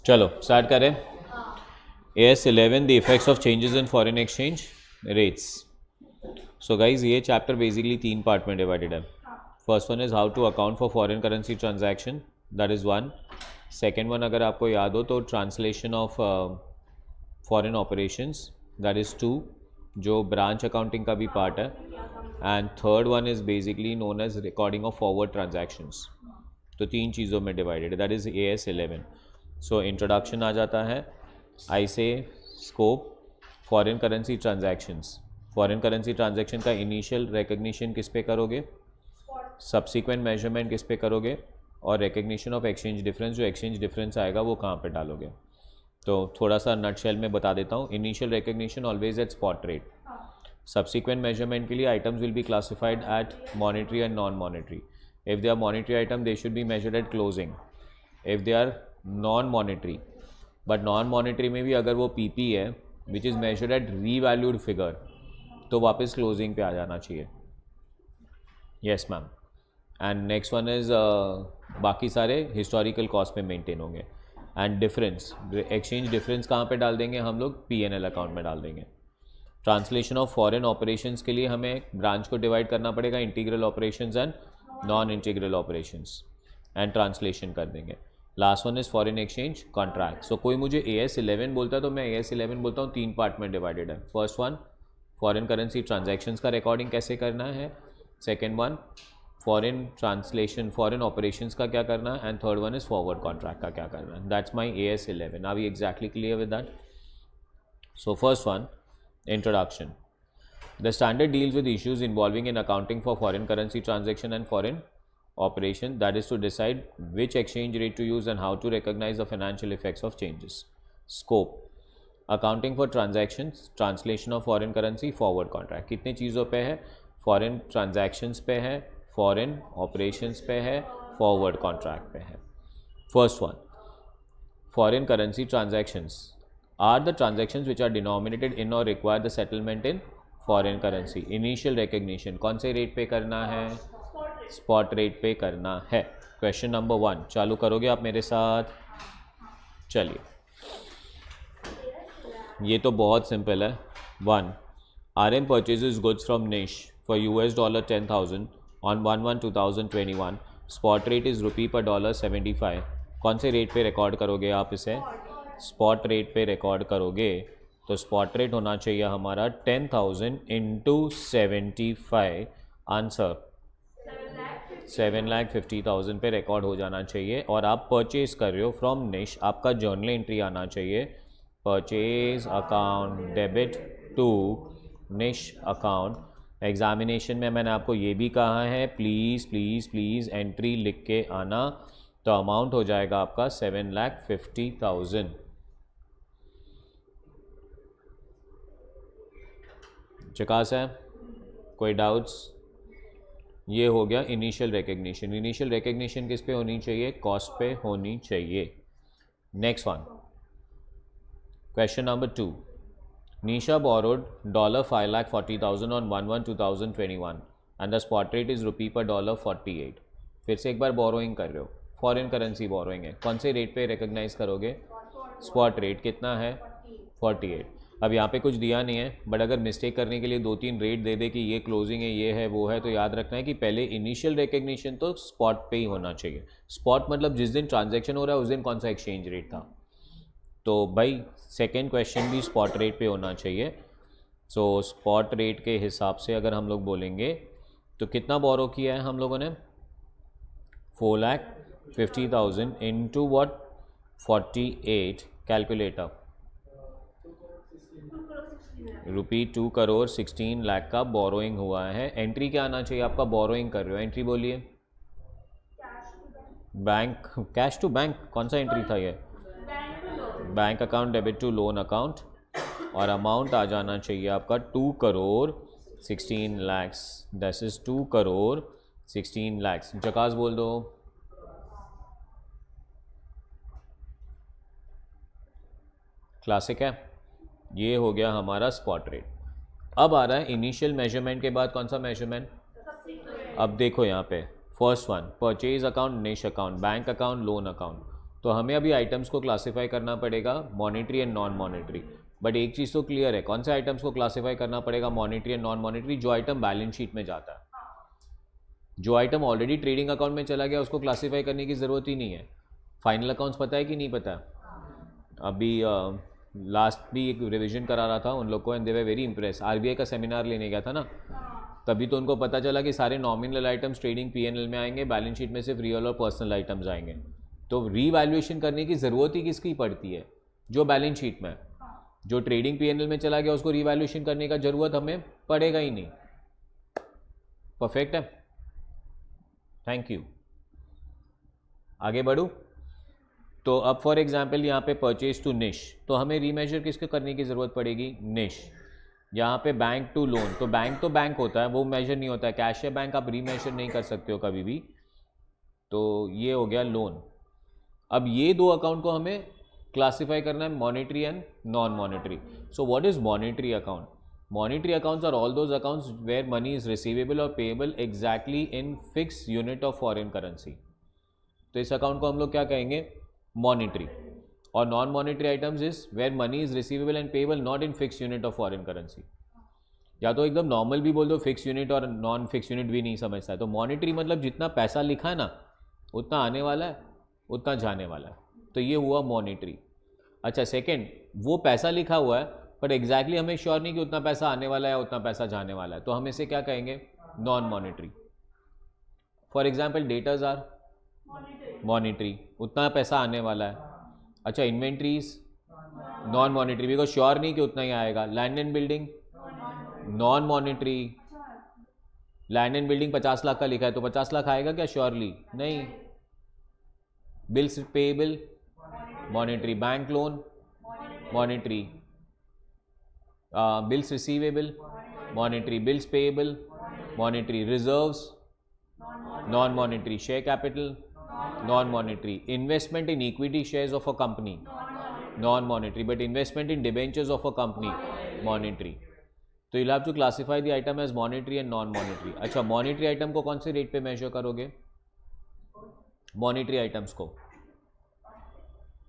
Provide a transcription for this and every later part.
चलो स्टार्ट करें। AS11 the effects of changes in foreign exchange rates. So guys ये chapter basically 3 part में divided है। First one is how to account for foreign currency transaction, that is one. Second one अगर आपको याद हो तो translation of foreign operations, that is 2, जो branch accounting का भी पार्ट है। And third one is basically known as recording of forward transactions. तो 3 चीज़ों में डिवाइडेड है, that is AS11। So introduction आ जाता है। आई से scope foreign currency transactions. Foreign currency transaction का इनिशियल रिकग्निशन किस पे करोगे, सब्सिक्वेंट मेजरमेंट किस पे करोगे, और रिकग्निशन ऑफ एक्सचेंज डिफरेंस, जो एक्सचेंज डिफरेंस आएगा वो कहाँ पे डालोगे। तो थोड़ा सा नटशेल में बता देता हूँ। Initial recognition always at spot rate. Subsequent measurement के लिए items will be classified at monetary and non monetary. If they are monetary item they should be measured at closing. If they are non monetary, but non monetary में भी अगर वो PP है which is measured at revalued figure, तो वापस closing पे आ जाना चाहिए। Yes ma'am. And next one is बाकी सारे हिस्टोरिकल कॉस्ट पे मेंटेन होंगे। एंड डिफरेंस, एक्सचेंज डिफरेंस कहाँ पे डाल देंगे हम लोग, P&L अकाउंट में डाल देंगे। ट्रांसलेशन ऑफ फॉरेन ऑपरेशंस के लिए हमें ब्रांच को डिवाइड करना पड़ेगा, integral operations and non integral operations, and translation कर देंगे। Last one is foreign exchange contract. So कोई मुझे AS11 बोलता है तो मैं AS11 बोलता हूँ 3 पार्ट में डिवाइडेड है। First one foreign currency transactions का रिकॉर्डिंग कैसे करना है, second one foreign translation foreign operations का क्या करना है, and third one is forward contract का क्या करना है। That's my AS11। Are we exactly clear with that? So first one, introduction. The standard deals with issues involving in accounting for foreign currency transaction and foreign operation, that is to decide which exchange rate to use and how to recognize the financial effects of changes. Scope, accounting for transactions, translation of foreign currency, forward contract. कितने चीज़ों पे है, foreign transactions पे है, foreign operations पे है, forward contract पे है। First one, foreign currency transactions are the transactions which are denominated in or require the settlement in foreign currency. Initial recognition कौन से रेट पे करना है, स्पॉट रेट पे करना है। क्वेश्चन नंबर 1 चालू करोगे आप मेरे साथ? चलिए, ये तो बहुत सिंपल है। 1, RM purchases goods from Nish for $10,000 on 1/1/2021. Spot rate is rupee per $75। कौन से रेट पे रिकॉर्ड करोगे आप इसे, स्पॉट रेट पे रिकॉर्ड करोगे। तो स्पॉट रेट होना चाहिए हमारा 10,000 इंटू 75, आंसर 7,50,000 पे रिकॉर्ड हो जाना चाहिए। और आप परचेज कर रहे हो फ्रॉम निश, आपका जर्नल एंट्री आना चाहिए, परचेज अकाउंट डेबिट टू निश अकाउंट। एग्जामिनेशन में मैंने आपको ये भी कहा है प्लीज़ प्लीज़ प्लीज़ एंट्री लिख के आना। तो अमाउंट हो जाएगा आपका 7,50,000। चकास है, कोई डाउट्स? ये हो गया इनिशियल रिकग्निशन। इनिशियल रिकग्निशन किस पे होनी चाहिए, कॉस्ट पे होनी चाहिए। Next one, question number 2, Nisha borrowed $5,40,000 on 1/1/2021 and the spot rate is रुपी पर $48। फिर से एक बार बोरोइंग कर रहे हो, फॉरेन करेंसी बोरोइंग है, कौन से रेट पे रिकग्नाइज करोगे, स्पॉट रेट कितना है, 48। अब यहाँ पे कुछ दिया नहीं है, बट अगर मिस्टेक करने के लिए 2-3 रेट दे दे कि ये क्लोजिंग है, ये है, वो है, तो याद रखना है कि पहले इनिशियल रिकग्निशन तो स्पॉट पे ही होना चाहिए। स्पॉट मतलब जिस दिन ट्रांजैक्शन हो रहा है उस दिन कौन सा एक्सचेंज रेट था। तो भाई सेकेंड क्वेश्चन भी स्पॉट रेट पे होना चाहिए। सो स्पॉट रेट के हिसाब से अगर हम लोग बोलेंगे तो कितना बोरो किया है हम लोगों ने, 4,50,000 इंटू वॉट, 48। कैलकुलेटर, रुपी 2,16,00,000 का बोरोइंग हुआ है। एंट्री क्या आना चाहिए आपका, बोरोइंग कर रहे हो, एंट्री बोलिए। बैंक, कैश टू बैंक, कौन सा एंट्री था ये, bank account debit to loan account, और अमाउंट आ जाना चाहिए आपका 2,16,00,000। This is 2,16,00,000। जकास बोल दो। क्लासिक है, ये हो गया हमारा स्पॉट रेट। अब आ रहा है इनिशियल मेजरमेंट के बाद कौन सा मेजरमेंट। अब देखो यहाँ पे फर्स्ट वन, परचेज अकाउंट, निश account, bank account, loan account. तो हमें अभी आइटम्स को क्लासिफाई करना पड़ेगा monetary and non monetary. But एक चीज़ तो क्लियर है, कौन से आइटम्स को क्लासिफाई करना पड़ेगा मॉनेटरी एंड नॉन मॉनेटरी? जो आइटम बैलेंस शीट में जाता है। जो आइटम ऑलरेडी ट्रेडिंग अकाउंट में चला गया उसको क्लासिफाई करने की ज़रूरत ही नहीं है। फाइनल अकाउंट्स पता है कि नहीं पता? अभी लास्ट भी एक रिवीजन करा रहा था उन लोग को and they were very Impress. RBI का सेमिनार लेने गया था ना, तभी तो उनको पता चला कि सारे नॉमिनल आइटम्स ट्रेडिंग पीएनएल में आएंगे, बैलेंस शीट में सिर्फ रियल और पर्सनल आइटम्स आएंगे। तो रीवैल्यूएशन करने की ज़रूरत ही किसकी पड़ती है? जो बैलेंस शीट में। जो ट्रेडिंग पीएनएल में चला गया उसको रीवैल्यूएशन करने का ज़रूरत हमें पड़ेगा ही नहीं। परफेक्ट है, थैंक यू। आगे बढ़ूँ तो अब फॉर एग्जांपल यहाँ पे परचेज टू निश, तो हमें रीमेजर किसके करने की ज़रूरत पड़ेगी? निश। यहाँ पे बैंक टू लोन, तो बैंक होता है, वो मेजर नहीं होता है। कैश या बैंक आप रीमेजर नहीं कर सकते हो कभी भी। तो ये हो गया लोन। अब ये दो अकाउंट को हमें क्लासिफाई करना है monetary and non monetary. So what is monetary account? Monetary accounts are all those accounts where money is receivable और payable exactly in fix unit of foreign currency. तो इस अकाउंट को हम लोग क्या कहेंगे? मॉनेटरी। और non monetary items is where money is receivable and payable not in fix unit of foreign currency. या तो एकदम नॉर्मल भी बोल दो, फिक्स यूनिट और नॉन फिक्स यूनिट भी नहीं समझता है। तो मॉनेटरी मतलब जितना पैसा लिखा है ना उतना आने वाला है उतना जाने वाला है, तो ये हुआ मॉनेटरी। अच्छा सेकंड, वो पैसा लिखा हुआ है पर एग्जैक्टली हमें श्योर नहीं कि उतना पैसा आने वाला है उतना पैसा जाने वाला है, तो हम इसे क्या कहेंगे? Non monetary. For example debtors are monetary, उतना पैसा आने वाला है। अच्छा inventories non monetary because sure नहीं कि उतना ही आएगा। Land and building non monetary. Land and building 50 lakh का लिखा है तो 50 लाख आएगा क्या श्योरली? नहीं। Bills payable monetary. Bank loan monetary. Bills receivable monetary. Bills payable monetary. Reserves non monetary. Share capital non monetary. Investment in equity shares of a company non monetary, but investment in debentures of a company monetary. तो you have to classify the item as monetary and non monetary. अच्छा monetary item को कौन से rate पे measure करोगे? Monetary items को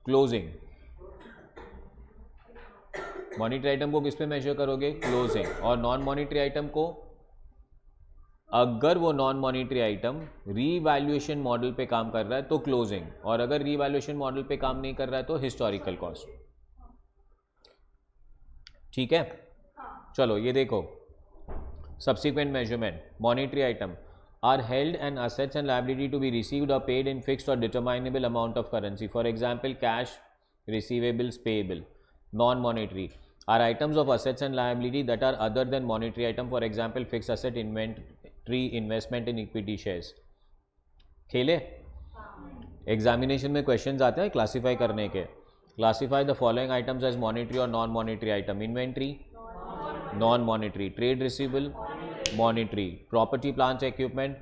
closing. Monetary item को किस पे मेजर करोगे? क्लोजिंग। और नॉन मॉनेटरी आइटम को, अगर वो non monetary item revaluation model पे काम कर रहा है तो क्लोजिंग, और अगर रीवैल्यूएशन मॉडल पे काम नहीं कर रहा है तो हिस्टोरिकल कॉस्ट। ठीक है, चलो ये देखो subsequent measurement. Monetary item are held and assets and liability to be received or paid in fixed or determinable amount of currency. For example, cash, receivables, payable. Non-monetary are items of assets and liability that are other than monetary item. For example, fixed asset, inventory, investment in equity shares. खेले examination में questions आते हैं classify करने के। Classify the following items as monetary और non monetary item. Inventory non monetary. Trade receivable monetary. Property plants equipment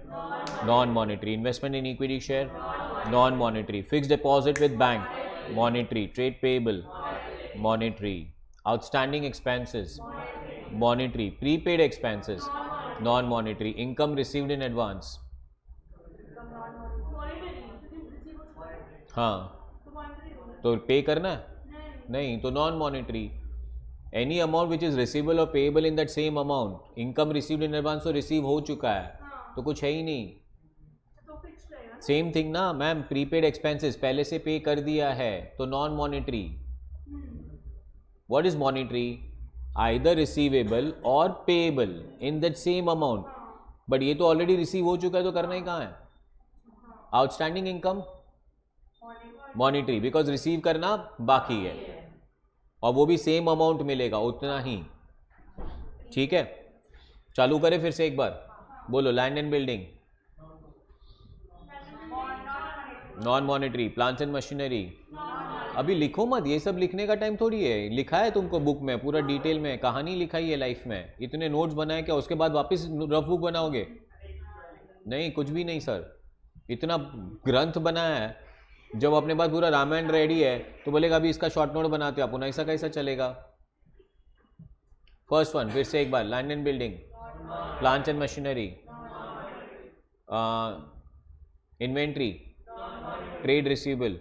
non-monetary. Investment in equity share non-monetary. Fixed deposit with bank monetary. Trade payable monetary. Outstanding expenses monetary. Prepaid expenses non-monetary. Income received in advance हाँ तो पे करना है नहीं तो non monetary. Any amount which is receivable और payable in that same amount. Income received in advance तो receive हो चुका है तो कुछ है ही नहीं। सेम थिंग ना मैम, प्रीपेड एक्सपेंसेस पहले से पे कर दिया है तो non monetary. What is monetary? Either receivable और payable in that same amount, but ये तो ऑलरेडी रिसीव हो चुका है तो करना ही कहाँ है? Outstanding income monetary because receive करना बाकी है और वो भी सेम अमाउंट मिलेगा उतना ही। ठीक है, चालू करें फिर से एक बार, बोलो। Land and building non monetary. Plants and machinery अभी लिखो मत, ये सब लिखने का टाइम थोड़ी है। लिखा है तुमको बुक में पूरा डिटेल में, कहानी लिखाई है लाइफ में। इतने नोट्स बनाए क्या उसके बाद वापस रफ बुक बनाओगे? नहीं, कुछ भी नहीं सर। इतना ग्रंथ बनाया है, जब अपने पास पूरा रामायण रेडी है तो बोलेगा अभी इसका शॉर्ट नोट बनाते हो अपन, ऐसा कैसा चलेगा? फर्स्ट वन फिर से एक बार। Land and building, plants and machinery, inventory, trade receivable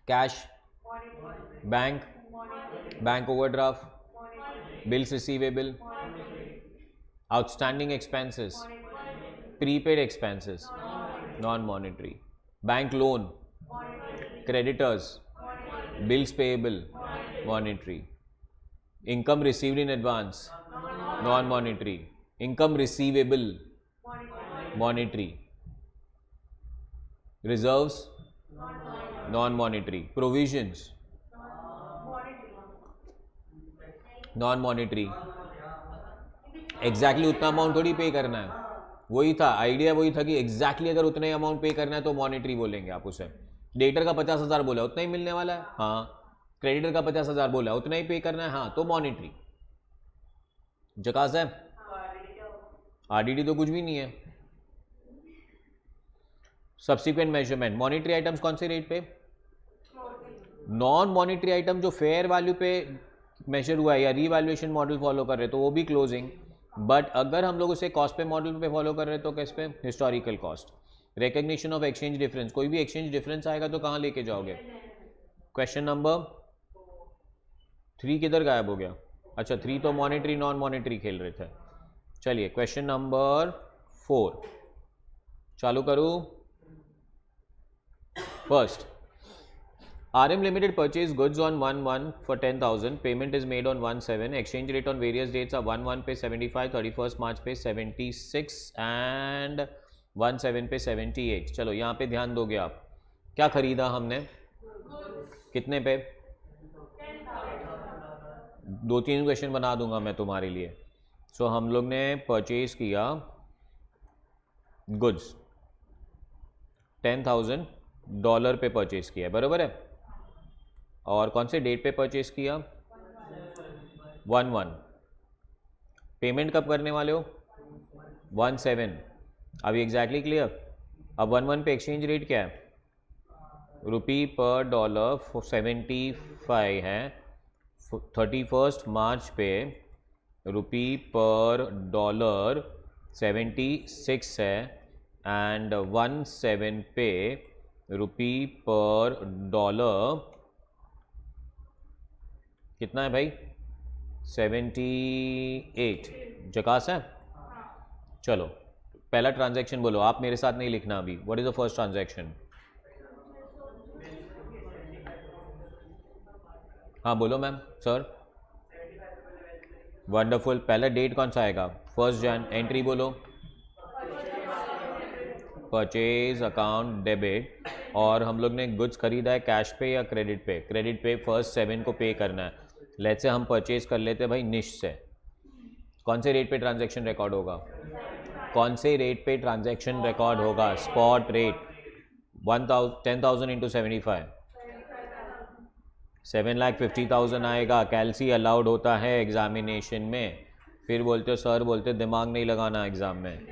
cash, bank, bank overdraft, bills receivable, outstanding expenses, prepaid expenses, non monetary, bank loan, creditors, bills payable, monetary, income received in advance, non monetary, income receivable, monetary, reserves, non monetary, provisions, non monetary. Exactly उतना amount थोड़ी pay करना है, वही था idea, वही था कि exactly अगर उतने अमाउंट पे करना है तो मॉनिटरी बोलेंगे आप उसे। डेटर का 50,000 बोला उतना ही मिलने वाला है, हाँ। क्रेडिटर का 50,000 बोला उतना ही पे करना है, हाँ, तो मॉनिटरी। जकास है। आरडीडी तो कुछ भी नहीं है। सब्सिक्वेंट मेजरमेंट, मॉनिटरी आइटम्स कौन से रेट पे? नॉन मॉनिटरी आइटम जो फेयर वैल्यू पे मेजर हुआ है या रीवैल्यूएशन मॉडल फॉलो कर रहे हैं तो वो भी क्लोजिंग, बट अगर हम लोग उसे कॉस्ट पे मॉडल पे फॉलो कर रहे हैं तो किस पे? Historical cost. Recognition of exchange difference, कोई भी एक्सचेंज डिफरेंस आएगा तो कहाँ लेके जाओगे? क्वेश्चन नंबर 3 किधर गायब हो गया? अच्छा 3 तो मॉनिटरी नॉन मॉनिटरी खेल रहे थे। चलिए क्वेश्चन नंबर 4 चालू करूँ। First, RM Limited purchase goods on 1/1 for 10,000. Payment is made on 1/7. Exchange rate on various dates are 1/1 पे 75, 31st March पे 76 and 1/7 पे 78. चलो यहाँ पे ध्यान दोगे आप। क्या खरीदा हमने? कितने पे? 2-3 क्वेश्चन बना दूंगा मैं तुम्हारे लिए। सो हम लोग ने परचेज किया गुड्स $10,000 पे परचेज किया, बराबर है। और कौन से डेट पे परचेज किया? 1/1। पेमेंट कब करने वाले हो? 1/7। अभी एग्जैक्टली क्लियर? अब 1/1 पे एक्सचेंज रेट क्या है? रुपी पर डॉलर 75 है। 31st मार्च पे रुपी पर डॉलर 76 है एंड 1/7 पे रुपी पर डॉलर कितना है भाई? 78। जकास है। चलो पहला ट्रांजैक्शन बोलो, आप मेरे साथ नहीं लिखना अभी। What is the first transaction? हाँ बोलो मैम। Sir wonderful. पहला डेट कौन सा आएगा? 1 जन। एंट्री बोलो। Purchase account debit. और हम लोग ने गुड्स खरीदा है कैश पे या क्रेडिट पे? क्रेडिट पे 1/7 को पे करना है। लेट्स से हम परचेज कर लेते हैं भाई निश से। कौन से रेट पे ट्रांजैक्शन रिकॉर्ड होगा? कौन से रेट पे ट्रांजैक्शन रिकॉर्ड होगा? Spot rate. 10,000 इंटू 75 7,50,000 आएगा। कैलसी अलाउड होता है एग्जामिनेशन में। फिर बोलते हो सर, बोलते दिमाग नहीं लगाना एग्जाम में।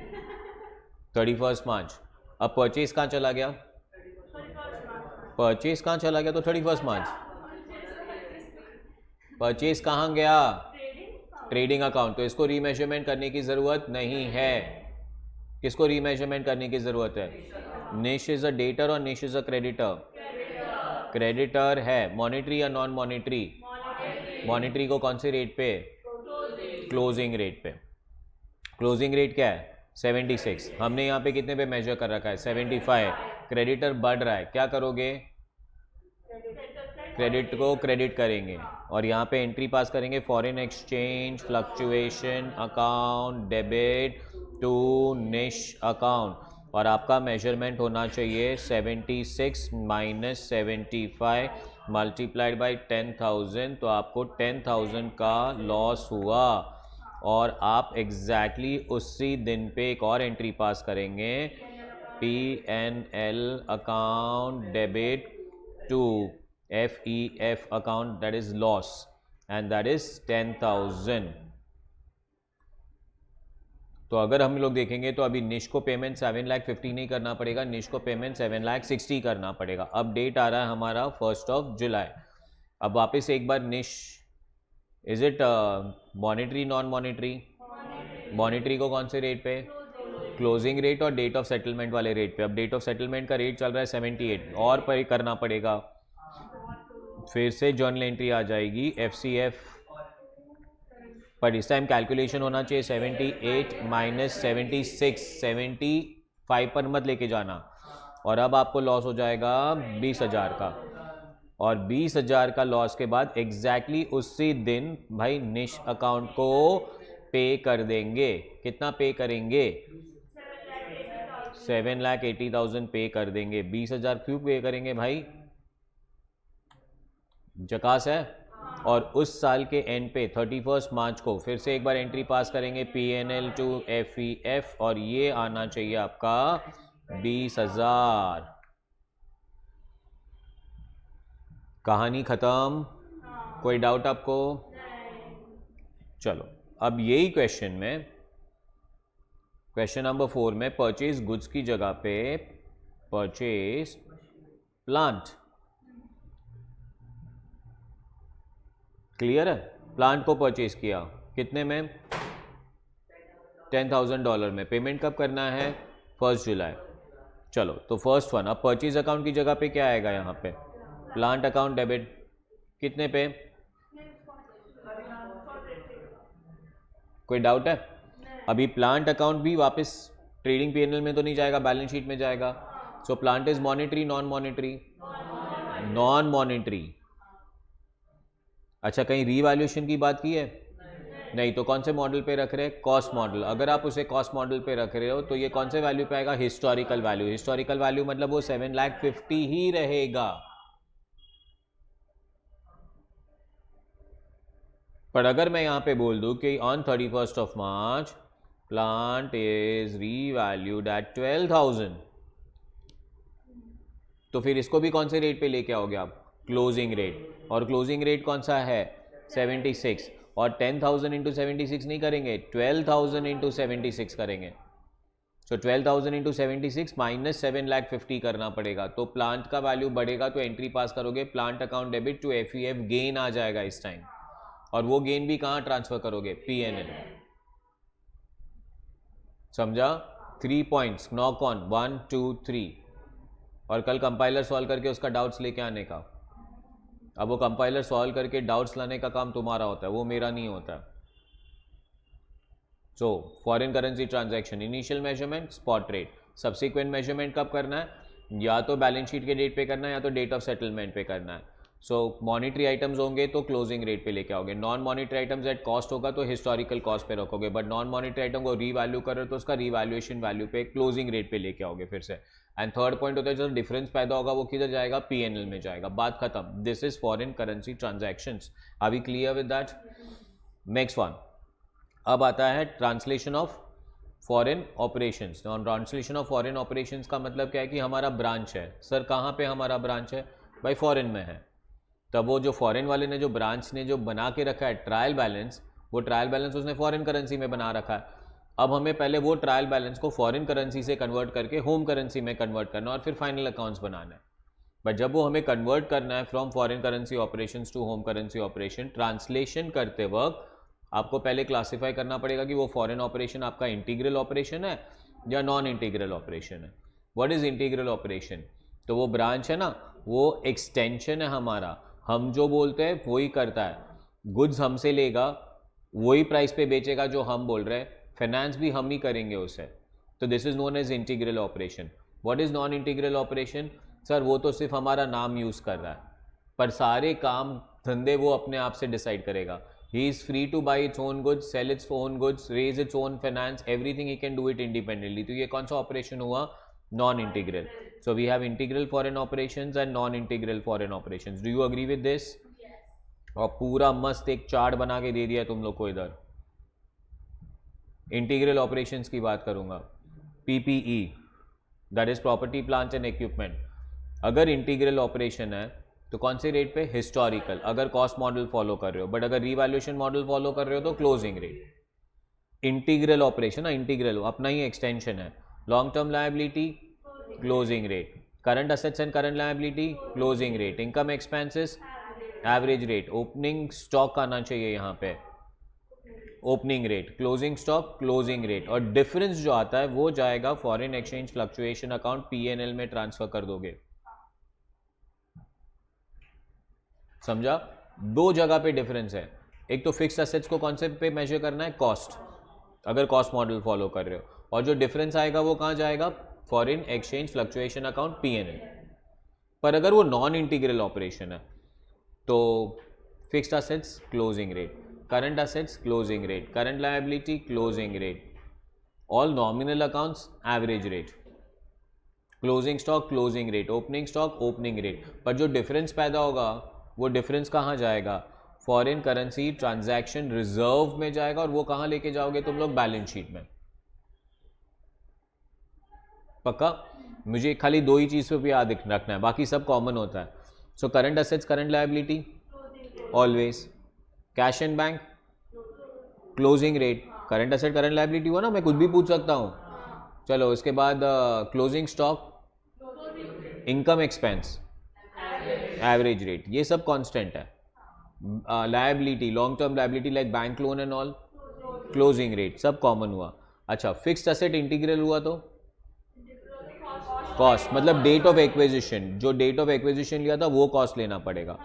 31st मार्च। अब परचेज कहाँ चला गया? परचेज कहाँ चला गया? तो 31st मार्च। परचेज कहाँ गया? Trading account. तो इसको रीमेजरमेंट करने की ज़रूरत नहीं है। किसको रीमेजरमेंट करने की ज़रूरत है? निश इज अ डेटर और निश इज अ क्रेडिटर? क्रेडिटर है। मॉनिटरी या नॉन मॉनिटरी? मॉनिटरी को कौन से रेट पे? क्लोजिंग रेट पे। क्लोजिंग रेट क्या है? 76। हमने यहाँ पे कितने पे मेजर कर रखा है? 75। क्रेडिटर बढ़ रहा है, क्या करोगे? क्रेडिट को क्रेडिट करेंगे और यहाँ पे एंट्री पास करेंगे foreign exchange fluctuation account debit to निश अकाउंट। और आपका मेजरमेंट होना चाहिए 76 माइनस 75 मल्टीप्लाइड बाई 10,000। तो आपको 10,000 का लॉस हुआ और आप एग्जैक्टली उसी दिन पे एक और एंट्री पास करेंगे P&L account debit to FEF account, that is loss, and that is 10,000। तो अगर हम लोग देखेंगे तो अभी निश को पेमेंट 7,50,000 नहीं करना पड़ेगा, निश को पेमेंट 7,60,000 करना पड़ेगा। अब डेट आ रहा है हमारा 1 जुलाई। अब वापस एक बार निश, is it monetary non monetary? Monetary को कौन से रेट पे? क्लोजिंग रेट और डेट ऑफ सेटलमेंट वाले रेट पे। अब डेट ऑफ सेटलमेंट का रेट चल रहा है 78 और पे करना पड़ेगा फिर से जर्नल एंट्री आ जाएगी FCF, पर इस टाइम कैलकुलेशन होना चाहिए 78 माइनस 76, 75 पर मत लेके जाना। और अब आपको लॉस हो जाएगा 20,000 का, और 20,000 का लॉस के बाद एग्जैक्टली उसी दिन भाई निश अकाउंट को पे कर देंगे। कितना पे करेंगे? 7,80,000 पे कर देंगे। 20,000 क्यों पे करेंगे भाई? जकास है। और उस साल के एंड पे 31 मार्च को फिर से एक बार एंट्री पास करेंगे PNL टू FEF, और ये आना चाहिए आपका 20,000। कहानी खत्म। कोई डाउट आपको? चलो अब यही क्वेश्चन में, क्वेश्चन नंबर 4 में परचेज गुड्स की जगह पे परचेज प्लांट। क्लियर है? प्लांट को परचेज किया कितने में? $10,000 में। पेमेंट कब करना है? 1 जुलाई। चलो तो फर्स्ट वन, अब परचेज अकाउंट की जगह पे क्या आएगा यहाँ पे? Plant account debit. कितने पे? कोई डाउट है? अभी प्लांट अकाउंट भी वापस ट्रेडिंग PNL में तो नहीं जाएगा, बैलेंस शीट में जाएगा। So plant is monetary, non monetary? Non monetary. अच्छा, कहीं रीवैल्यूएशन की बात की है? नहीं। तो कौन से मॉडल पे रख रहे हैं? Cost model. अगर आप उसे कॉस्ट मॉडल पे रख रहे हो तो ये कौन से वैल्यू पे आएगा? Historical value. हिस्टोरिकल वैल्यू मतलब वो 7,50,000 ही रहेगा। पर अगर मैं यहां पे बोल दूं कि on 31st of March plant is revalued at 12,000, तो फिर इसको भी कौन से रेट पे लेके आओगे आप? Closing rate. और क्लोजिंग रेट कौन सा है? 76। और 10,000 इंटू 76 नहीं करेंगे, 12,000 इंटू 76 करेंगे। सो 12,000 इंटू 76 माइनस 7,50,000 करना पड़ेगा। तो प्लांट का वैल्यू बढ़ेगा तो एंट्री पास करोगे, plant account debit to FEF gain आ जाएगा इस टाइम। और वो गेन भी कहां ट्रांसफर करोगे? PNL। समझा? 3 पॉइंट्स नॉक ऑन 1 2 3। और कल कंपाइलर सॉल्व करके उसका डाउट्स लेके आने का। अब वो कंपाइलर सॉल्व करके डाउट्स लाने का काम तुम्हारा होता है, वो मेरा नहीं होता। So foreign currency transaction initial measurement spot rate, subsequent measurement कब करना है? या तो बैलेंस शीट के डेट पे करना है या तो डेट ऑफ सेटलमेंट पे करना है। सो मॉनिटरी आइटम्स होंगे तो क्लोजिंग रेट पे लेके आओगे, non monetary items at cost होगा तो हिस्टोरिकल कॉस्ट पे रखोगे, बट नॉन मॉनिटरी आइटम को रीवैल्यू करो तो उसका रीवैल्यूएशन वैल्यू पे क्लोजिंग रेट पे लेके आओगे फिर से। एंड थर्ड पॉइंट होता है जो डिफरेंस पैदा होगा वो किधर जाएगा? PNL में जाएगा। बात खत्म। This is foreign currency transactions. Are we clear with that? Next one, अब आता है translation of foreign operations. Translation of foreign operations का मतलब क्या है कि हमारा ब्रांच है। सर कहाँ पे हमारा ब्रांच है? भाई फॉरेन में है। तब वो जो फॉरेन वाले ने जो ब्रांच ने जो बना के रखा है ट्रायल बैलेंस, वो ट्रायल बैलेंस उसने फॉरेन करेंसी में बना रखा है। अब हमें पहले वो ट्रायल बैलेंस को फॉरेन करेंसी से कन्वर्ट करके होम करेंसी में कन्वर्ट करना और फिर फाइनल अकाउंट्स बनाना है। बट जब वो हमें कन्वर्ट करना है from foreign currency operations to home currency operation, translation करते वक्त आपको पहले क्लासिफाई करना पड़ेगा कि वो फॉरेन ऑपरेशन आपका इंटीग्रल ऑपरेशन है या नॉन इंटीग्रल ऑपरेशन है। What is integral operation? तो वो ब्रांच है ना, वो एक्सटेंशन है हमारा। हम जो बोलते हैं वही करता है। गुड्स हमसे लेगा, वही प्राइस पे बेचेगा जो हम बोल रहे हैं, फाइनेंस भी हम ही करेंगे उसे। तो this is known as integral operation. What is non integral operation? Sir वो तो सिर्फ हमारा नाम यूज कर रहा है, पर सारे काम धंधे वो अपने आप से डिसाइड करेगा। He is free to buy its own goods, sell its own goods, raise its own finance, everything he can do it independently. तो ये कौन सा ऑपरेशन हुआ? Non integral. So we have integral foreign operations and non integral foreign operations. Do you agree with this? और पूरा मस्त एक chart बना के दे दिया तुम लोग को इधर। इंटीग्रल ऑपरेशंस की बात करूंगा। PPE, that is property plant and equipment. अगर इंटीग्रल ऑपरेशन है तो कौन से रेट पे? हिस्टोरिकल, अगर कॉस्ट मॉडल फॉलो कर रहे हो। बट अगर रीवैल्यूएशन मॉडल फॉलो कर रहे हो तो क्लोजिंग रेट। इंटीग्रल ऑपरेशन ना, इंटीग्रल अपना ही एक्सटेंशन है। Long term liability closing rate, current assets and current liability closing rate, income expenses average rate, opening stock आना चाहिए यहाँ पे opening rate, closing stock closing rate, और डिफरेंस जो आता है वो जाएगा foreign exchange fluctuation account PNL में ट्रांसफर कर दोगे। समझा? दो जगह पे डिफरेंस है, एक तो फिक्स्ड एसेट्स को कौन से पे मेजर करना है, कॉस्ट, अगर कॉस्ट मॉडल फॉलो कर रहे हो, और जो डिफरेंस आएगा वो कहाँ जाएगा, foreign exchange fluctuation account PNL. पर अगर वो नॉन इंटीग्रल ऑपरेशन है तो fixed assets closing rate, current assets closing rate, current liability closing rate, all nominal accounts average rate, closing stock closing rate, opening stock opening rate. पर जो difference पैदा होगा वो डिफरेंस कहाँ जाएगा, फॉरेन करेंसी ट्रांजैक्शन रिजर्व में जाएगा, और वो कहाँ लेके जाओगे तुम लोग, बैलेंस शीट में। पक्का? मुझे खाली दो ही चीज़ पे भी याद रखना है, बाकी सब कॉमन होता है। So current assets current liability always, cash and bank closing rate, current asset current liability हुआ ना, मैं कुछ भी पूछ सकता हूँ। चलो उसके बाद closing stock, income expense, average rate, ये सब कांस्टेंट है। Liability, long term liability like bank loan and all, closing rate, सब कॉमन हुआ। अच्छा, फिक्स्ड एसेट इंटीग्रल हुआ तो कॉस्ट, मतलब डेट ऑफ एक्विजिशन, जो डेट ऑफ एक्विजिशन लिया था वो कॉस्ट लेना पड़ेगा।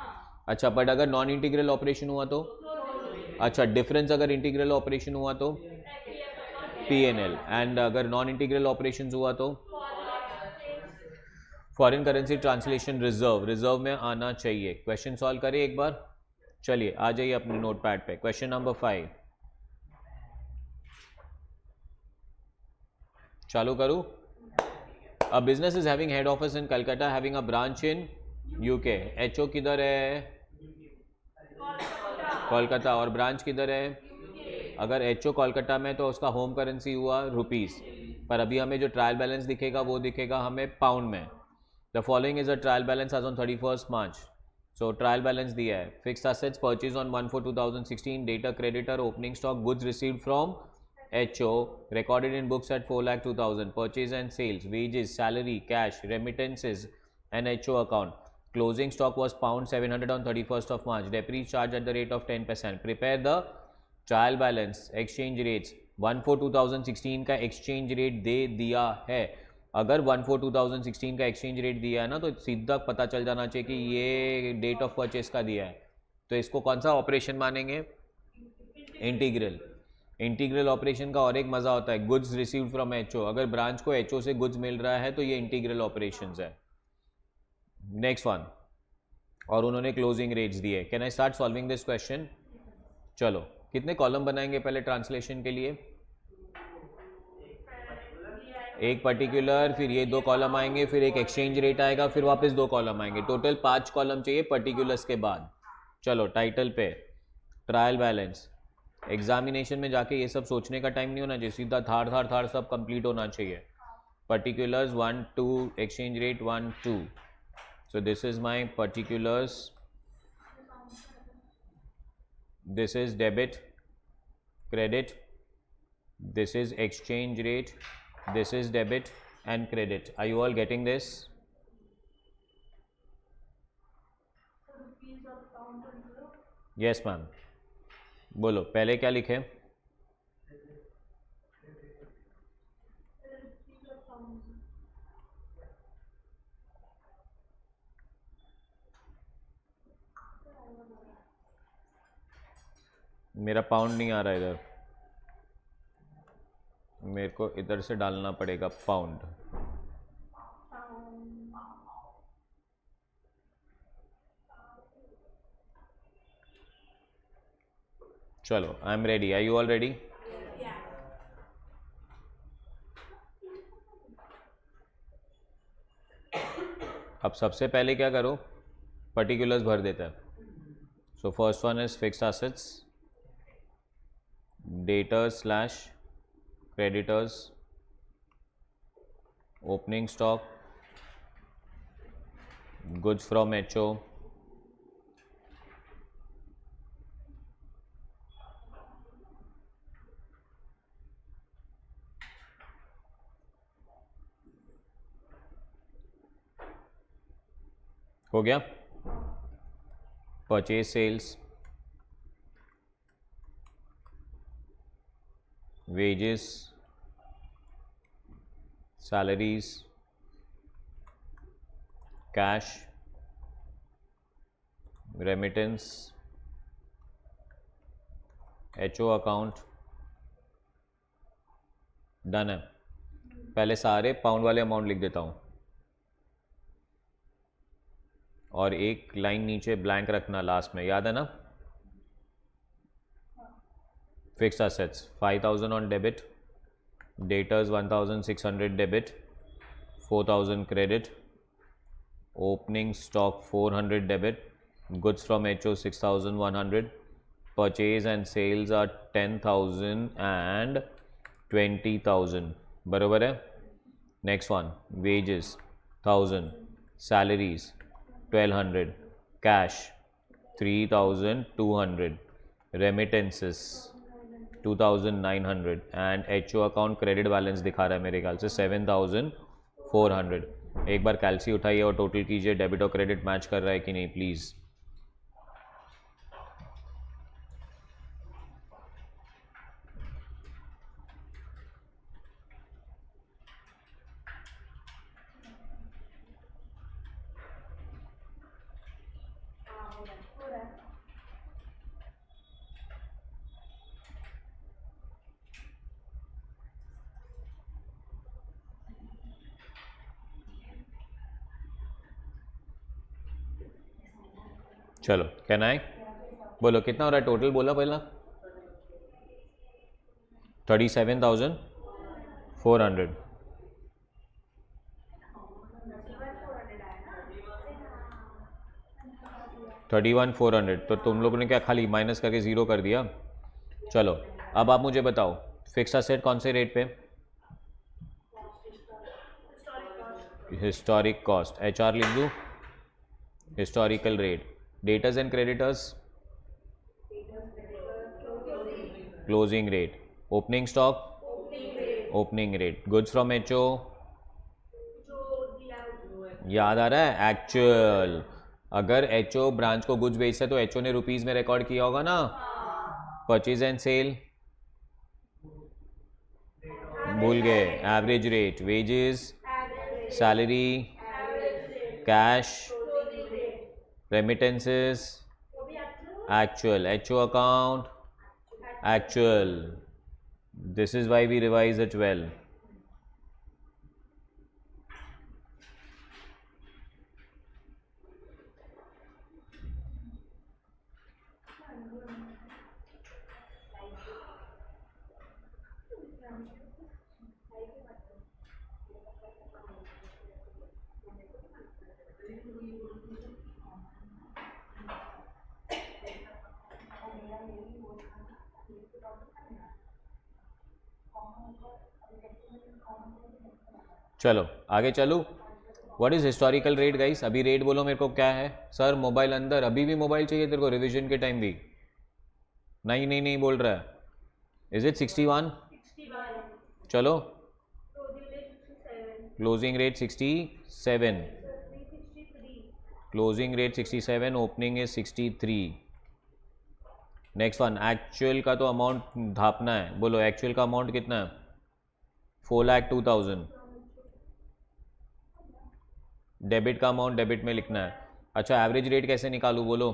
अच्छा, बट अगर नॉन इंटीग्रल ऑपरेशन हुआ तो, अच्छा डिफरेंस अगर इंटीग्रल ऑपरेशन हुआ तो पीएनएल, एंड अगर नॉन इंटीग्रल ऑपरेशन हुआ तो foreign currency translation reserve, reserve में आना चाहिए। क्वेश्चन सॉल्व करें एक बार, चलिए आ जाइए अपने नोट पैड पे। क्वेश्चन नंबर 5 चालू करूं? A business is having head office in Calcutta, having a branch in UK. HO किधर है, कोलकाता, और ब्रांच किधर है, अगर एचओ कोलकाता में तो उसका होम करेंसी हुआ रुपीस, पर अभी हमें जो ट्रायल बैलेंस दिखेगा वो दिखेगा हमें पाउंड में। The following is a trial balance as on 31 March. So trial balance दिया है, fixed assets purchase on 1/4/2016, debtor creditor, opening stock, goods received from HO recorded in books at 4,02,000, purchase and sales, wages, salary, cash, remittances and HO account. Closing stock was pound 700 on 31st of March. Depre charge at the rate of 10%. Prepare the trial balance. Exchange rates 1/4/2016 का exchange rate दे दिया है। अगर 1/4/2016 का exchange rate दिया है ना, तो सीधा पता चल जाना चाहिए कि ये date of purchase का दिया है, तो इसको कौन सा ऑपरेशन मानेंगे, इंटीग्रल। इंटीग्रल ऑपरेशन का और एक मजा होता है, गुड्स रिसीव्ड फ्रॉम एचओ, अगर ब्रांच को एचओ से गुड्स मिल रहा है तो ये इंटीग्रल ऑपरेशंस है। नेक्स्ट वन, और उन्होंने क्लोजिंग रेट्स दिए। Can I start solving this question? चलो, कितने कॉलम बनाएंगे पहले ट्रांसलेशन के लिए, एक पर्टिकुलर, फिर ये दो कॉलम आएंगे, फिर एक एक्सचेंज रेट आएगा, फिर वापस दो कॉलम आएंगे, टोटल 5 कॉलम चाहिए पर्टिकुलर्स के बाद। चलो टाइटल पे ट्रायल बैलेंस, एग्जामिनेशन में जाके ये सब सोचने का टाइम नहीं होना चाहिए, सीधा थाड़ थाड़ थाड़ सब कंप्लीट होना चाहिए। Particulars 1 2, exchange rate 1 2, so this is my particulars, this is debit credit, this is exchange rate, this is debit and credit. Are you all getting this? Yes ma'am. बोलो पहले क्या लिखे, मेरा पाउंड नहीं आ रहा इधर, मेरे को इधर से डालना पड़ेगा पाउंड। चलो I am ready, I you all ready? अब सबसे पहले क्या करो, पर्टिकुलर्स भर देता है। So first one is fixed assets, debtors slash creditors, opening stock, goods from HO, हो गया। Purchase sales, wages, salaries, cash, remittance, HO account, done है। पहले सारे पाउंड वाले अमाउंट लिख देता हूँ और एक लाइन नीचे ब्लैंक रखना लास्ट में, याद है ना। Fixed assets 5000 on debit, debtors 1600 debit, 4000 credit, opening stock 400 debit, goods from HO 6100, purchase and sales are 10,000 and 20,000, बराबर है। Next one, wages 1000, salaries 1200, cash 3200, remittances 2900 and HO account credit balance दिखा रहा है मेरे ख्याल से 7400। एक बार कैलसी उठाइए और टोटल कीजिए, डेबिट और क्रेडिट मैच कर रहा है कि नहीं प्लीज़। चलो कैन आई, बोलो कितना हो रहा है टोटल, बोला पहला 37,400, 31,400। तो तुम लोगों ने क्या खाली माइनस करके ज़ीरो कर दिया। चलो अब आप मुझे बताओ फिक्स असेट कौन से रेट पे, हिस्टोरिक कॉस्ट, HR लिख दूँ, historical rate, debtors and creditors closing rate, opening stock opening rate, goods from HO याद आ रहा है एक्चुअल। अगर HO ब्रांच को गुड्स बेचता है तो HO ने रुपीस में रिकॉर्ड किया होगा ना। परचेज एंड सेल भूल गए, average rate, wages, salary, cash, remittances actual, HO account actual. This is why we revise it well. चलो आगे चलूँ। What is historical rate guys, अभी रेट बोलो मेरे को क्या है। सर मोबाइल अंदर, अभी भी मोबाइल चाहिए तेरे को रिवीजन के टाइम भी? नहीं नहीं नहीं बोल रहा है। Is it 61? चलो closing rate 67, closing rate 67, opening is 63। Next one, actual का तो अमाउंट धापना है, बोलो एक्चुअल का अमाउंट कितना है? 4,02,000। डेबिट का अमाउंट डेबिट में लिखना है। अच्छा एवरेज रेट कैसे निकालूँ बोलो?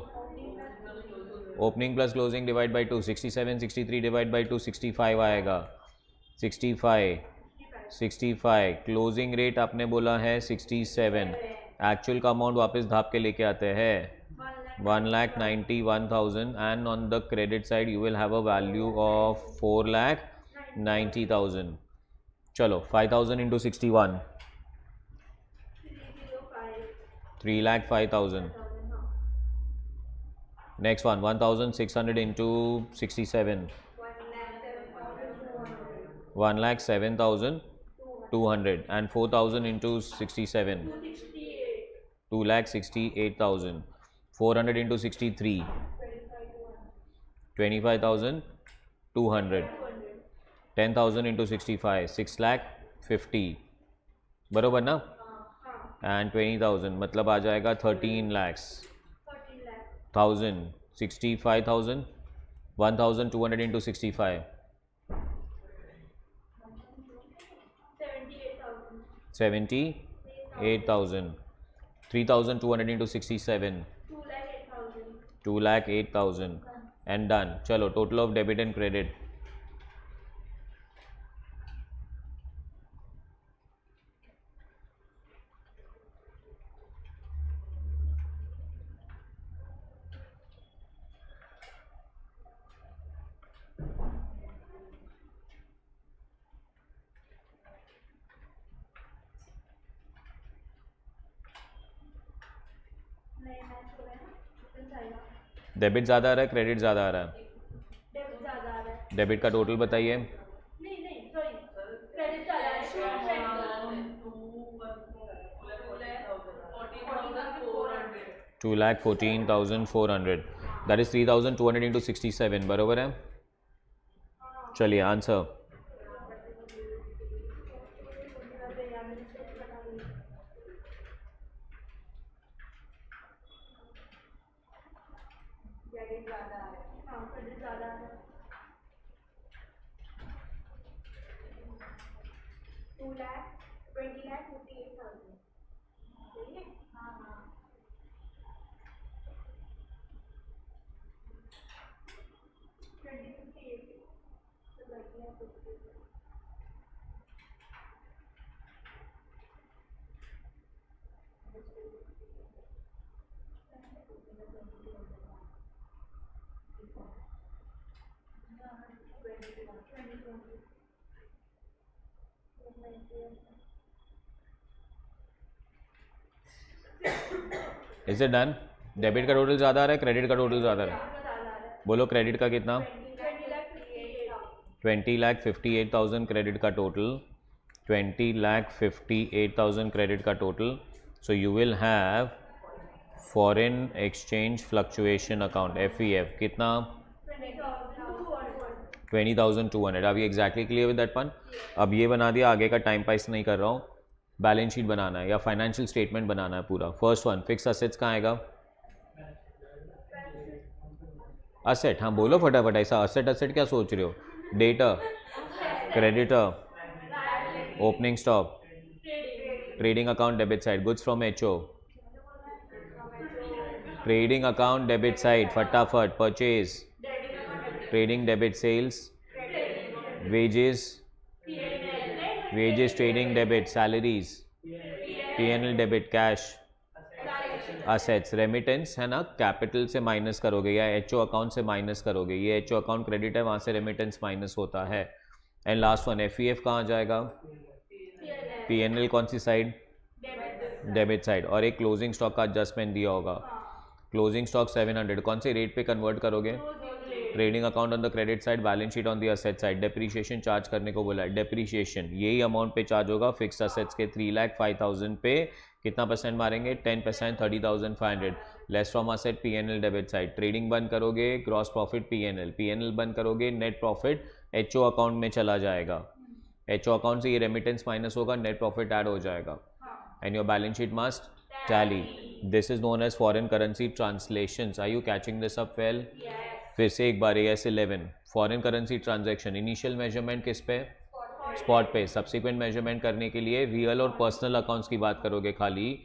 Opening plus closing divide by 2, 67 63 divide by 2 65 आएगा। 65 क्लोजिंग रेट आपने बोला है 67, एक्चुअल का अमाउंट वापस धाप के लेके आते हैं 1,91,000 and on the credit side you will have a value of 4,90,000। चलो 5,000 into 61, 3,05,000। Next one 1,600 into 67, 1,07,200 and 4,000 into 67, 2,68,000। 400 into 63, 25,200। 10,000 into 65, 6,50,000 बरोबर ना। एंड 20,000 मतलब आ जाएगा 13,00,000। 65,000, 1,200 इंटू 65, 78,000। 3,200 into 67, 2,08,000 and done. चलो total of debit and credit. Debit ज़्यादा आ रहा है, क्रेडिट ज़्यादा आ रहा है? डेबिट का टोटल बताइए. 2,14,400. That is 3,200 into 67. बराबर है. चलिए answer. Is it done? Debit का टोटल ज़्यादा आ रहा है, क्रेडिट का टोटल ज़्यादा आ रहा है? बोलो क्रेडिट का कितना? 20,58,000 क्रेडिट का टोटल. 20,58,000 क्रेडिट का total. So you will have foreign exchange fluctuation account FEF कितना? 20,200. अब ये exactly clear with that one. अब ये बना दिया, आगे का टाइम पास नहीं कर रहा हूँ. बैलेंस शीट बनाना है या फाइनेंशियल स्टेटमेंट बनाना है पूरा. फर्स्ट वन, फिक्स असेट्स कहाँ आएगा? असेट. हाँ बोलो फटाफट. ऐसा असेट असेट क्या सोच रहे हो? Debtor, creditor, opening stock, trading account debit side, goods from HO, trading account debit side फटाफट, purchase, trading debit sales, wages, wages trading debit, salaries, P&L debit, cash, assets, remittance है ना, capital से minus करोगे या HO account से minus करोगे. ये HO account credit है, वहाँ से रेमिटेंस माइनस होता है. एंड लास्ट वन FEF कहाँ जाएगा? P&L कौन सी साइड? Debit side. और एक क्लोजिंग स्टॉक का एडजस्टमेंट दिया होगा. Closing stock 700. कौन से रेट पे कन्वर्ट करोगे? Trading account on the credit side, balance sheet on the asset side. Depreciation charge करने को बोला है. डेप्रीशिएशन यही अमाउंट पे चार्ज होगा. फिक्स असेट्स के 3,05,000 पे कितना परसेंट मारेंगे? 10%, 30,500. Less from asset P&L debit side. Trading बंद करोगे, ग्रॉस प्रॉफिट P&L. P&L बंद करोगे, नेट प्रॉफिट HO अकाउंट में चला जाएगा. HO अकाउंट से ये रेमिटेंस माइनस होगा, नेट प्रॉफिट ऐड हो जाएगा. And your balance sheet must tally. This is known as foreign currency translations. Are you catching this up well? फिर से एक बार AS11 foreign currency transaction. Initial measurement किस पे? स्पॉट पे. सब्सिक्वेंट मेजरमेंट करने के लिए रियल और पर्सनल अकाउंट्स की बात करोगे खाली.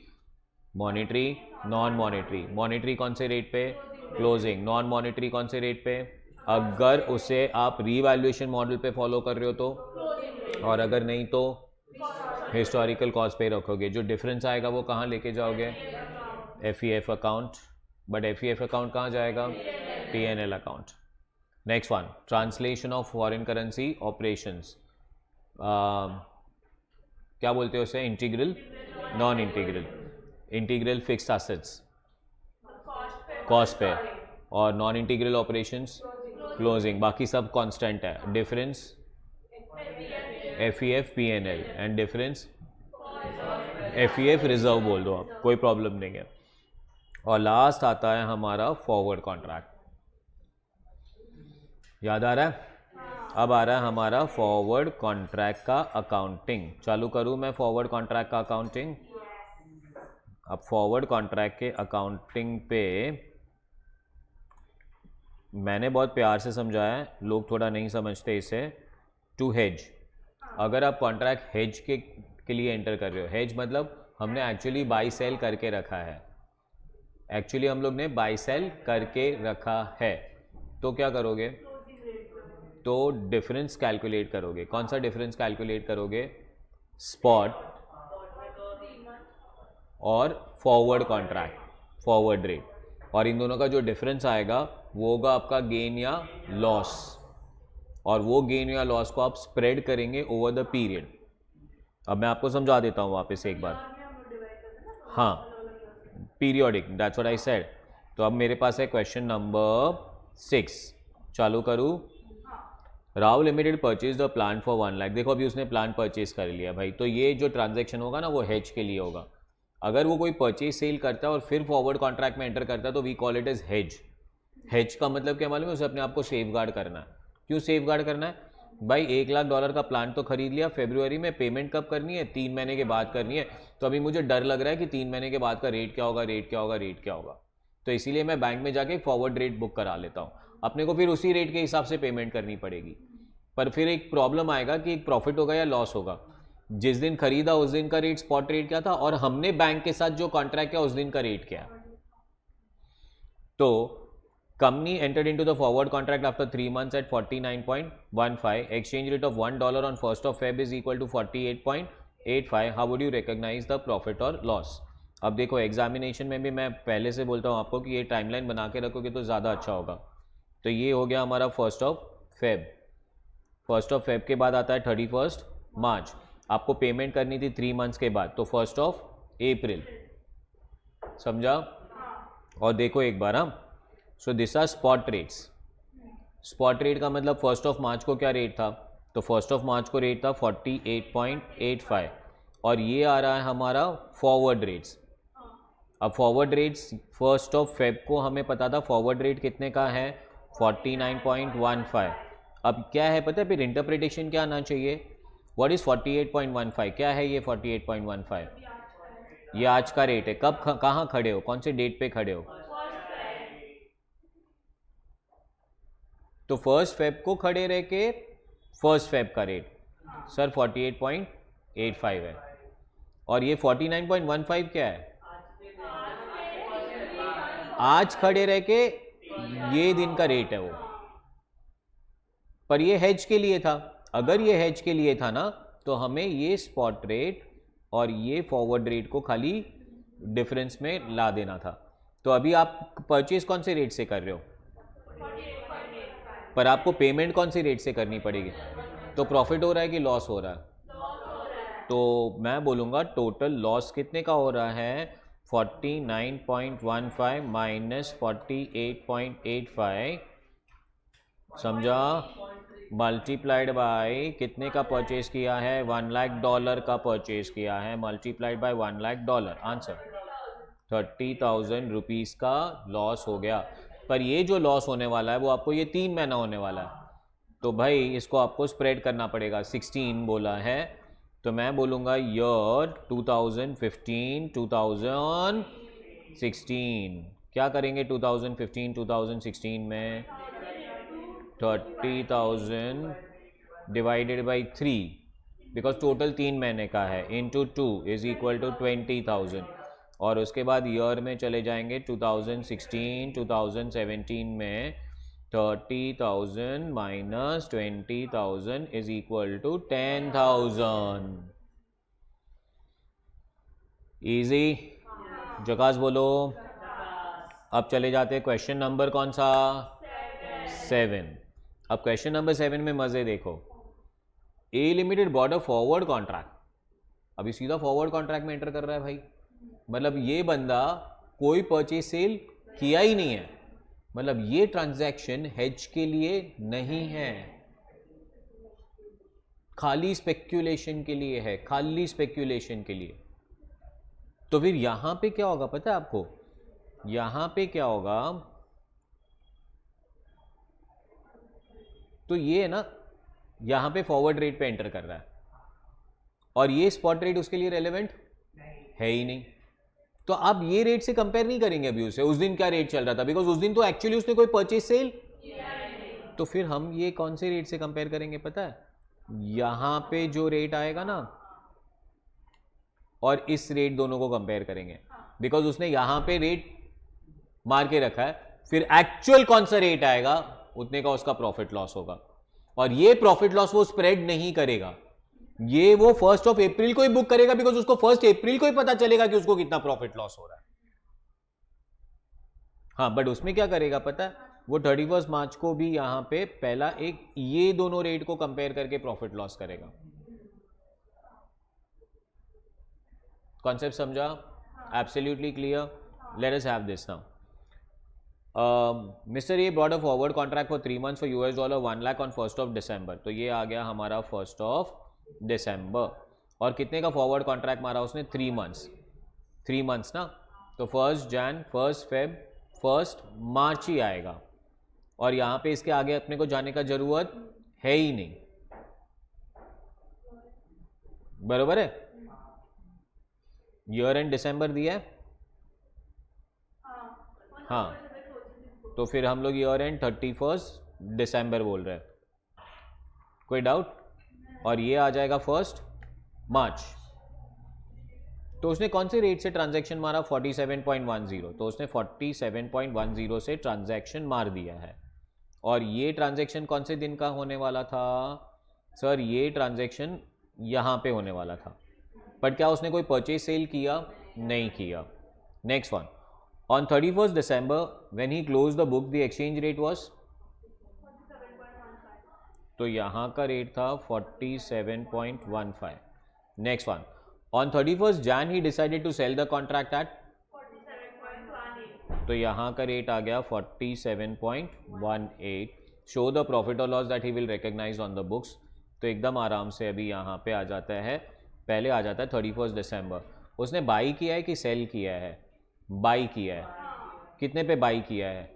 Monetary, non monetary. मॉनिटरी कौन से रेट पे? क्लोजिंग. नॉन मॉनिटरी कौन से रेट पे? अगर उसे आप रीवैल्यूएशन मॉडल पे फॉलो कर रहे हो तो, और अगर नहीं तो हिस्टोरिकल कॉस्ट पे रखोगे. जो डिफरेंस आएगा वो कहाँ लेके जाओगे? FEF account. But FEF account कहाँ जाएगा? P&L account. Next one, translation of foreign currency operations. क्या बोलते हो उसे? Integral, non integral. Integral fixed assets cost पे, और नॉन इंटीग्रल ऑपरेशंस क्लोजिंग. बाकी सब कांस्टेंट है. Difference FEF P&L and difference FEF reserve बोल दो आप, कोई प्रॉब्लम नहीं है. और लास्ट आता है हमारा फॉरवर्ड कॉन्ट्रैक्ट. याद आ रहा है? अब आ रहा है हमारा फॉरवर्ड कॉन्ट्रैक्ट का अकाउंटिंग. चालू करूं मैं फॉरवर्ड कॉन्ट्रैक्ट का अकाउंटिंग? अब फॉरवर्ड कॉन्ट्रैक्ट के अकाउंटिंग पे मैंने बहुत प्यार से समझाया है, लोग थोड़ा नहीं समझते इसे. To hedge. अगर आप कॉन्ट्रैक्ट हेज के लिए एंटर कर रहे हो, हेज मतलब हमने एक्चुअली बाई सेल करके रखा है. एक्चुअली हम लोग ने बाय सेल करके रखा है, तो क्या करोगे, तो डिफरेंस कैलकुलेट करोगे। कौन सा डिफरेंस कैलकुलेट करोगे, स्पॉट और फॉरवर्ड कॉन्ट्रैक्ट, फॉरवर्ड रेट, और इन दोनों का जो डिफरेंस आएगा वो होगा आपका गेन या लॉस, और वो गेन या लॉस को आप स्प्रेड करेंगे ओवर द पीरियड। अब मैं आपको समझा देता हूँ वापस एक बार। हाँ, periodic, that's what I said. तो अब मेरे पास है क्वेश्चन नंबर 6, चालू करूँ। Rao limited purchase the plant for 1 lakh. देखो अभी उसने प्लांट परचेज कर लिया भाई, तो ये जो ट्रांजैक्शन होगा ना वो हेज के लिए होगा। अगर वो कोई परचेज सेल करता है और फिर फॉरवर्ड कॉन्ट्रैक्ट में एंटर करता है तो we call it as hedge. Hedge का मतलब क्या मालूम है, उसे अपने आप को सेफ गार्ड करना है। क्यों सेफ गार्ड करना है भाई, $1 लाख का प्लांट तो खरीद लिया फरवरी में, पेमेंट कब करनी है, 3 महीने के बाद करनी है। तो अभी मुझे डर लग रहा है कि 3 महीने के बाद का रेट क्या होगा, रेट क्या होगा, रेट क्या होगा, तो इसीलिए मैं बैंक में जाके फॉरवर्ड रेट बुक करा लेता हूँ। अपने को फिर उसी रेट के हिसाब से पेमेंट करनी पड़ेगी, पर फिर एक प्रॉब्लम आएगा कि एक प्रॉफिट होगा या लॉस होगा। जिस दिन खरीदा उस दिन का रेट, स्पॉट रेट क्या था, और हमने बैंक के साथ जो कॉन्ट्रैक्ट किया उस दिन का रेट क्या है। तो company entered into the forward contract after 3 months at 49.15, exchange rate of $1 on 1st of Feb is equal to 48.85। How would you recognise the profit और लॉस। अब देखो एग्जामिनेशन में भी मैं पहले से बोलता हूँ आपको कि ये टाइमलाइन बना के रखोगे तो ज़्यादा अच्छा होगा। तो ये हो गया हमारा 1st of Feb। 1st of Feb के बाद आता है 31st March। आपको पेमेंट करनी थी 3 months के बाद, तो 1st of April। समझा। और देखो एक बार, हाँ, so this are spot rates. Spot rate का मतलब 1st of March को क्या रेट था, तो 1st of March को रेट था 48.85, और ये आ रहा है हमारा फॉरवर्ड रेट्स। अब forward rates 1st of Feb को हमें पता था फॉरवर्ड रेट कितने का है, 49.15। अब क्या है पता है, फिर इंटरप्रिटेशन क्या आना चाहिए, व्हाट इज 48.15, क्या है ये 48.15, ये आज का रेट है। कब कहाँ खड़े हो, कौन से डेट पे खड़े हो, तो 1st Feb को खड़े रह के 1st Feb का रेट सर 48.85 है, और ये 49.15 क्या है, आज खड़े रह के ये दिन का रेट है वो। पर ये हेज के लिए था, अगर ये हेज के लिए था ना तो हमें ये स्पॉट रेट और ये फॉरवर्ड रेट को खाली डिफरेंस में ला देना था। तो अभी आप परचेज कौन से रेट से कर रहे हो, पर आपको पेमेंट कौन सी रेट से करनी पड़ेगी, तो प्रॉफिट हो रहा है कि लॉस हो रहा है, तो मैं बोलूँगा टोटल लॉस कितने का हो रहा है, 49.15 माइनस 48.85, समझा, मल्टीप्लाइड बाय कितने का परचेज किया है, $1 लाख का परचेज किया है, multiplied by $1 lakh, answer 30,000 rupees का लॉस हो गया। पर ये जो लॉस होने वाला है वो आपको ये 3 महीना होने वाला है, तो भाई इसको आपको स्प्रेड करना पड़ेगा। 16 बोला है, तो मैं बोलूँगा ईयर 2015 2016। क्या करेंगे 2015 2016 में, 30,000 डिवाइडेड बाई 3, बिकॉज टोटल 3 महीने का है, इंटू 2 इज इक्वल टू 20,000, और उसके बाद ईयर में चले जाएंगे 2016 2017 में 30,000 minus 20,000 is equal to 10,000। Easy, जकास बोलो। अब चले जाते हैं क्वेश्चन नंबर कौन सा, 7। अब क्वेश्चन नंबर 7 में मजे देखो। A limited bought a forward contract, अभी सीधा फॉरवर्ड कॉन्ट्रैक्ट में एंटर कर रहा है भाई, मतलब ये बंदा कोई परचेज सेल किया ही नहीं है, मतलब ये ट्रांजैक्शन हेज के लिए नहीं है, खाली स्पेक्यूलेशन के लिए है, खाली स्पेक्यूलेशन के लिए। तो फिर यहां पे क्या होगा पता है आपको, यहां पे क्या होगा, तो ये है ना, यहां पे फॉरवर्ड रेट पे एंटर कर रहा है, और ये स्पॉट रेट उसके लिए रेलेवेंट है ही नहीं, तो आप ये रेट से कंपेयर नहीं करेंगे अभी उसे, उस दिन क्या रेट चल रहा था, बिकॉज उस दिन तो एक्चुअली उसने कोई परचेज सेल, तो फिर हम ये कौन से रेट से कंपेयर करेंगे पता है, यहां पे जो रेट आएगा ना और इस रेट दोनों को कंपेयर करेंगे, बिकॉज उसने यहां पे रेट मार के रखा है, फिर एक्चुअल कौन सा रेट आएगा उतने का उसका प्रॉफिट लॉस होगा। और ये प्रॉफिट लॉस वो स्प्रेड नहीं करेगा, ये वो 1 अप्रैल को ही बुक करेगा, बिकॉज उसको 1 अप्रैल को ही पता चलेगा कि उसको कितना प्रॉफिट लॉस हो रहा है। हाँ, बट उसमें क्या करेगा पता है, वो 31 मार्च को भी यहां पे पहला एक ये दोनों रेट को कंपेयर करके प्रॉफिट लॉस करेगा। कॉन्सेप्ट समझा? Absolutely clear? Let us have this now. Mister a broad a forward contract for 3 months for $1 1 lakh on 1 दिसंबर। तो ये आ गया हमारा 1 दिसंबर। और कितने का फॉरवर्ड कॉन्ट्रैक्ट मारा उसने? 3 months। 3 months ना, तो 1 Jan 1 Feb 1 मार्च ही आएगा। और यहां पे इसके आगे अपने को जाने का जरूरत है ही नहीं, बरोबर है? ईयर एंड दिसंबर दिया है, हाँ, तो फिर हम लोग ईयर एंड 31 दिसंबर बोल रहे हैं, कोई डाउट? और ये आ जाएगा 1 मार्च। तो उसने कौन से रेट से ट्रांजैक्शन मारा? 47.10। तो उसने 47.10 से ट्रांजैक्शन मार दिया है। और ये ट्रांजैक्शन कौन से दिन का होने वाला था सर? ये ट्रांजैक्शन यहाँ पे होने वाला था, बट क्या उसने कोई परचेज सेल किया? नहीं किया। Next one, on 31 December when he close the book the exchange rate was, तो यहाँ का रेट था 47.15। Next one, on 31 Jan he decided to sell the contract at, तो यहाँ का रेट आ गया 47.18। शो द प्रॉफिट और loss that he will recognise on the books. तो एकदम आराम से अभी यहाँ पे आ जाता है, पहले आ जाता है 31 दिसंबर। उसने बाई किया है कि सेल किया है? बाई किया है। कितने पे बाई किया है?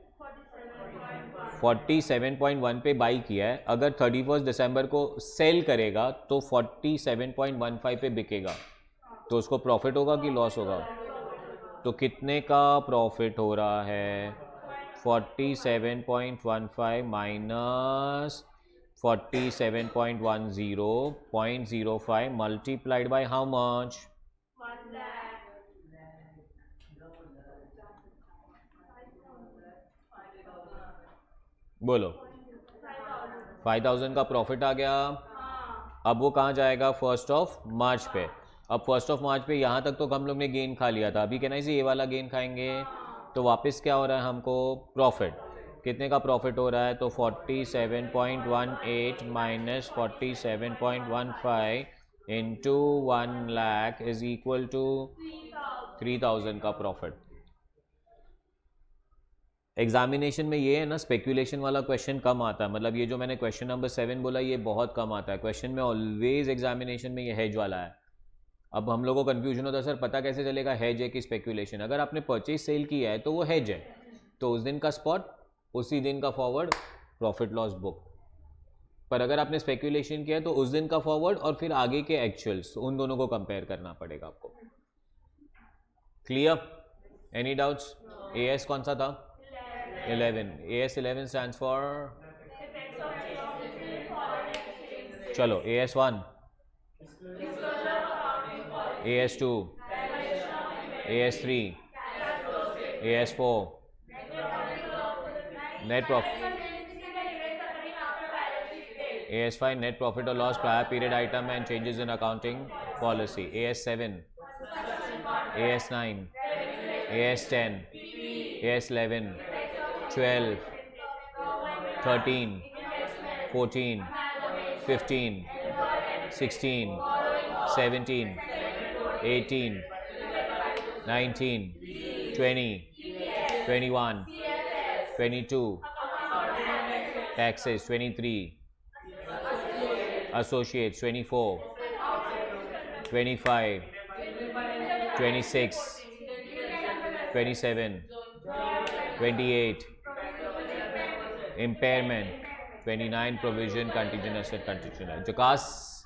47.1 पे बाई किया है। अगर 31 दिसंबर को सेल करेगा तो 47.15 पे बिकेगा, तो उसको प्रॉफिट होगा कि लॉस होगा? तो कितने का प्रॉफिट हो रहा है? 47.15 minus 47.10 0.05 multiplied by how much? 1 lakh। बोलो। 5,000 का प्रॉफिट आ गया। अब वो कहाँ जाएगा? 1 मार्च पे। अब 1 मार्च पे यहाँ तक तो हम लोग ने गेन खा लिया था, अभी कहना है ये वाला गेन खाएंगे, तो वापस क्या हो रहा है हमको? प्रॉफिट। कितने का प्रॉफिट हो रहा है? तो 47.18 minus 47.15 into 1 lakh is equal to 3,000 का प्रॉफिट। एग्जामिनेशन में ये है ना, स्पेक्यूलेशन वाला क्वेश्चन कम आता है, मतलब ये जो मैंने क्वेश्चन नंबर 7 बोला ये बहुत कम आता है क्वेश्चन में। ऑलवेज एग्जामिनेशन में ये हेज वाला है। अब हम लोगों को कंफ्यूजन होता है सर पता कैसे चलेगा हेज है कि स्पेक्यूलेशन? अगर आपने परचेज सेल किया है तो वो हेज है, तो उस दिन का स्पॉट, उसी दिन का फॉरवर्ड, प्रॉफिट लॉस बुक। पर अगर आपने स्पेक्यूलेशन किया है तो उस दिन का फॉरवर्ड और फिर आगे के एक्चुअल्स, उन दोनों को कंपेयर करना पड़ेगा आपको। क्लियर? Any doubts? एएस कौन सा था? 11। AS 11 stands for, चलो AS 1, AS 2, AS 3, AS 4, net profit, AS 5 net profit or loss prior period item and changes in accounting policy, AS 7, AS 9, AS 10, AS 11, 12, 13, 14, 15, 16, 17, 18, 19, 20, 21, 22, taxes 23, associates 24, 25, 26, 27, 28, impairment 29, provision, contingent asset, contingent liability. Jokas